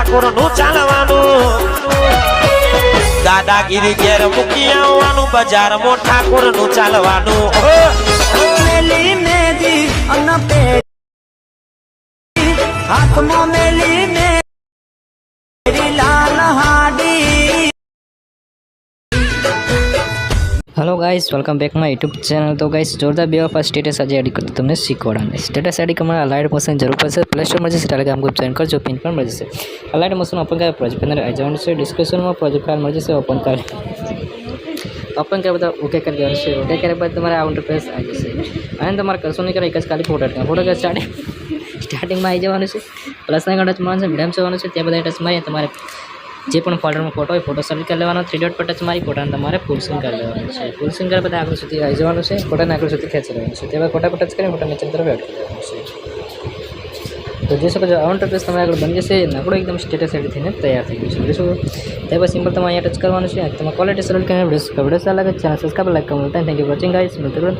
ઠાકોર નું ચાલવાનું દાદાગીરી ઘેર મૂકી આવવાનું બજારમાં ઠાકોર નું ચાલવાનું મેલી મેદી અન પેડી હાથમાં મેલી મેરી લાલ હાડી. Hello guys welcome back my YouTube channel. तो गाइस जोरदार बेवफा स्टेटस आज एडिट करते તમને શીખવાડવાનું સ્ટેટસ એડિટ કરવા લાઇટ મોશન જરૂર પડશે। પ્લે સ્ટોરમાં જશે ટેલિગ્રામ ગ્રુપ જોઈન કરજો, પિન પણ મળી જશે। લાઇટ મોશન ઓપન કરવા પ્રોજેક્ટ અંદર આવી જવાનું છે। ડિસ્ક્રિપ્શનમાં પ્રોજેક્ટ ફાઇલ મળી જશે, ઓપન કરી બધા ઓકે કરી દેવાનું છે। ઓકે કર્યા બાદ તમારે આ ઇન્ટરફેસ આવી જશે અને તમારે કશું નહીં કરે, એક જ ખાલી ફોટો સ્ટાર્ટિંગમાં આવી જવાનું છે। પ્લસના ઘણા ટચ મારવાનું છે, મીડિયમ જવાનું છે, ત્યાં બધા ટચ મારી તમારે જે પણ ફોલ્ડરમાં ફોટો હોય ફોટો સિલેક્ટ કરી લેવાનો, 3 ડોટ પર ટચ મારી ફોટાને તમારે ફૂલ સ્ક્રીન કરી લેવાનું છે। ફૂલ સ્ક્રીન કર્યા બધા આગળ સુધી આવી જવાનું છે, ફોટાને આગળ સુધી ખેંચી લેવાનું છે। ત્યારબાદ ફોટા પર ટચ કરીને ફોટા નીચે તરફ એડ કરી દેવાનું છે। તો જોઈ શકો છો આ ઇન્ટરફેસ તમારે આગળ બની જશે। નકડો એકદમ સ્ટેટસ એડિટ થઈને તૈયાર થઈ ગયું છે। જોઈશું ત્યારબાદ સિમ્પલ તમારે અહીંયા ટચ કરવાનું છે। તમારે ક્વોલિટી સિલેક્ટ કરીને વિડીયો સારા લાગે ચેનલ સબસ્ક્રાઇબ લાઈક કરવાનું। Thank you for watching guys. મળતા રહો.